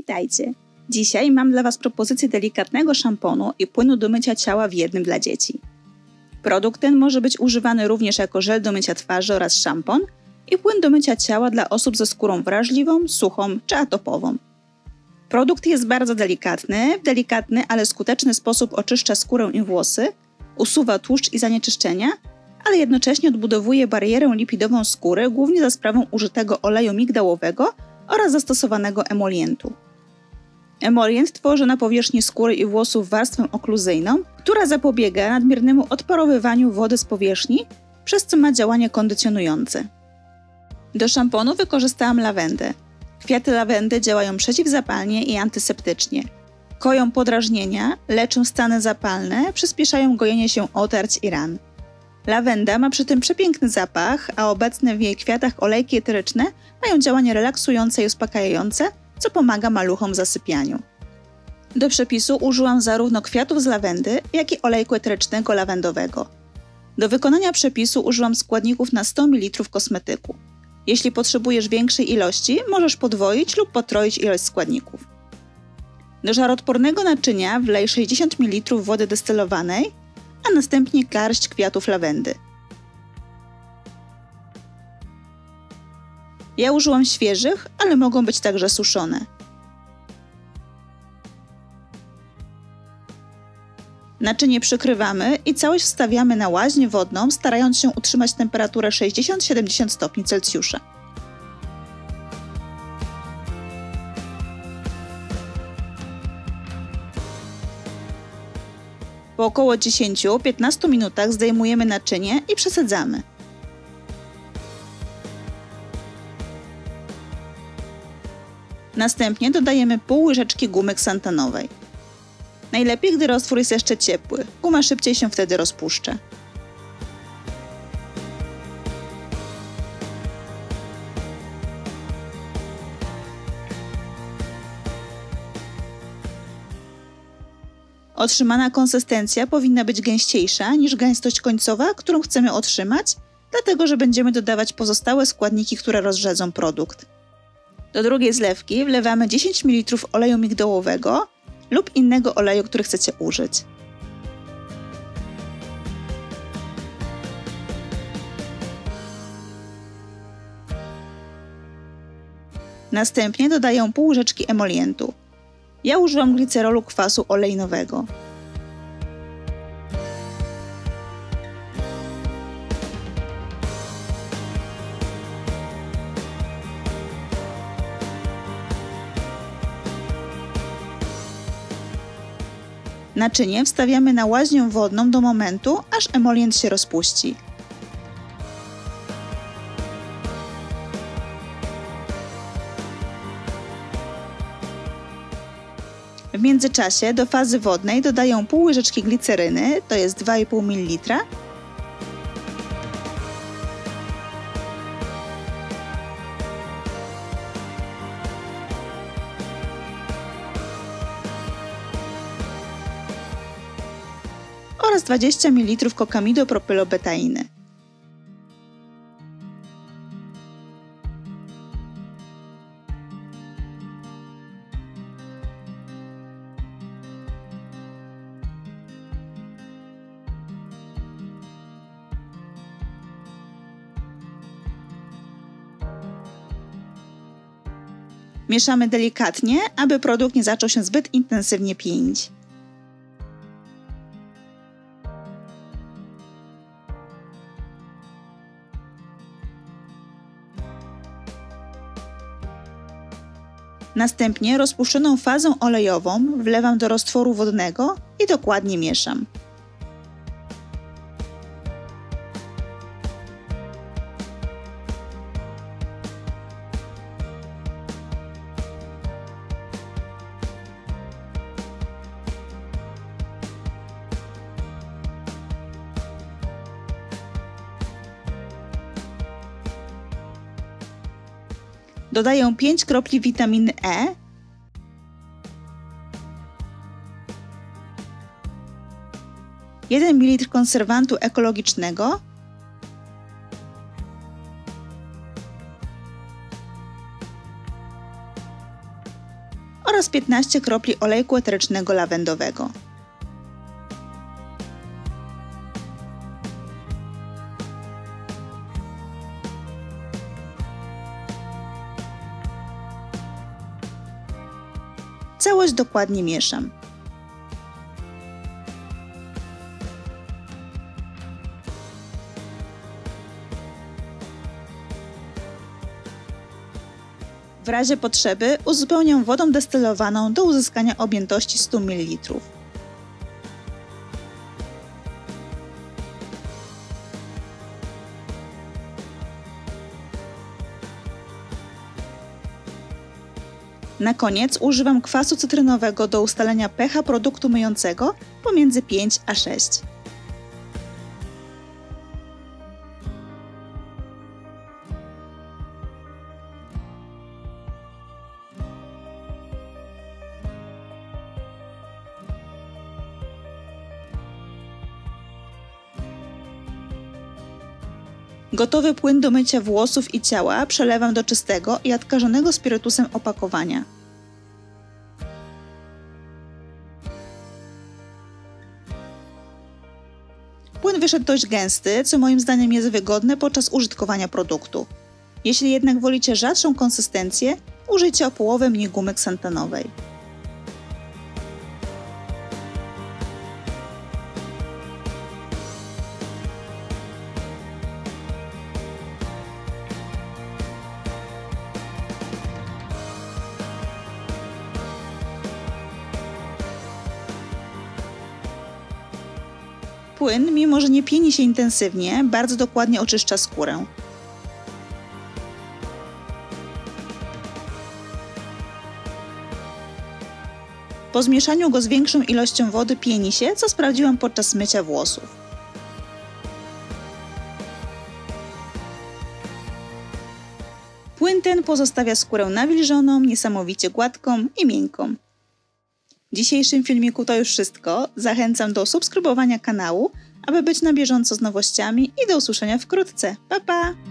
Witajcie! Dzisiaj mam dla Was propozycję delikatnego szamponu i płynu do mycia ciała w jednym dla dzieci. Produkt ten może być używany również jako żel do mycia twarzy oraz szampon i płyn do mycia ciała dla osób ze skórą wrażliwą, suchą czy atopową. Produkt jest bardzo delikatny, w delikatny, ale skuteczny sposób oczyszcza skórę i włosy, usuwa tłuszcz i zanieczyszczenia, ale jednocześnie odbudowuje barierę lipidową skóry głównie za sprawą użytego oleju migdałowego oraz zastosowanego emolientu. Emolient tworzy na powierzchni skóry i włosów warstwę okluzyjną, która zapobiega nadmiernemu odparowywaniu wody z powierzchni, przez co ma działanie kondycjonujące. Do szamponu wykorzystałam lawendę. Kwiaty lawendy działają przeciwzapalnie i antyseptycznie. Koją podrażnienia, leczą stany zapalne, przyspieszają gojenie się otarć i ran. Lawenda ma przy tym przepiękny zapach, a obecne w jej kwiatach olejki eteryczne mają działanie relaksujące i uspokajające, co pomaga maluchom w zasypianiu. Do przepisu użyłam zarówno kwiatów z lawendy, jak i olejku eterycznego lawendowego. Do wykonania przepisu użyłam składników na 100 ml kosmetyku. Jeśli potrzebujesz większej ilości, możesz podwoić lub potroić ilość składników. Do żaroodpornego naczynia wlej 60 ml wody destylowanej, a następnie garść kwiatów lawendy. Ja użyłam świeżych, ale mogą być także suszone. Naczynie przykrywamy i całość wstawiamy na łaźnię wodną, starając się utrzymać temperaturę 60-70 stopni Celsjusza. Po około 10-15 minutach zdejmujemy naczynie i przesadzamy. Następnie dodajemy pół łyżeczki gumy ksantanowej. Najlepiej, gdy roztwór jest jeszcze ciepły, guma szybciej się wtedy rozpuszcza. Otrzymana konsystencja powinna być gęściejsza niż gęstość końcowa, którą chcemy otrzymać, dlatego że będziemy dodawać pozostałe składniki, które rozrzedzą produkt. Do drugiej zlewki wlewamy 10 ml oleju migdałowego lub innego oleju, który chcecie użyć. Następnie dodaję pół łyżeczki emolientu. Ja użyłam glicerolu kwasu olejnowego. Naczynie wstawiamy na łaźnię wodną do momentu, aż emolient się rozpuści. W międzyczasie do fazy wodnej dodaję pół łyżeczki gliceryny, to jest 2,5 ml, oraz 20 ml kokamidopropylobetainy. Mieszamy delikatnie, aby produkt nie zaczął się zbyt intensywnie pienić. Następnie rozpuszczoną fazę olejową wlewam do roztworu wodnego i dokładnie mieszam. Dodaję 5 kropli witaminy E, jeden ml konserwantu ekologicznego oraz 15 kropli olejku eterycznego lawendowego. Całość dokładnie mieszam. W razie potrzeby uzupełniam wodą destylowaną do uzyskania objętości 100 ml. Na koniec używam kwasu cytrynowego do ustalenia pH produktu myjącego pomiędzy 5 a 6. Gotowy płyn do mycia włosów i ciała przelewam do czystego i odkażonego spirytusem opakowania. Płyn wyszedł dość gęsty, co moim zdaniem jest wygodne podczas użytkowania produktu. Jeśli jednak wolicie rzadszą konsystencję, użyjcie o połowę mniej gumy ksantanowej. Płyn, mimo że nie pieni się intensywnie, bardzo dokładnie oczyszcza skórę. Po zmieszaniu go z większą ilością wody pieni się, co sprawdziłam podczas mycia włosów. Płyn ten pozostawia skórę nawilżoną, niesamowicie gładką i miękką. W dzisiejszym filmiku to już wszystko. Zachęcam do subskrybowania kanału, aby być na bieżąco z nowościami i do usłyszenia wkrótce. Pa, pa!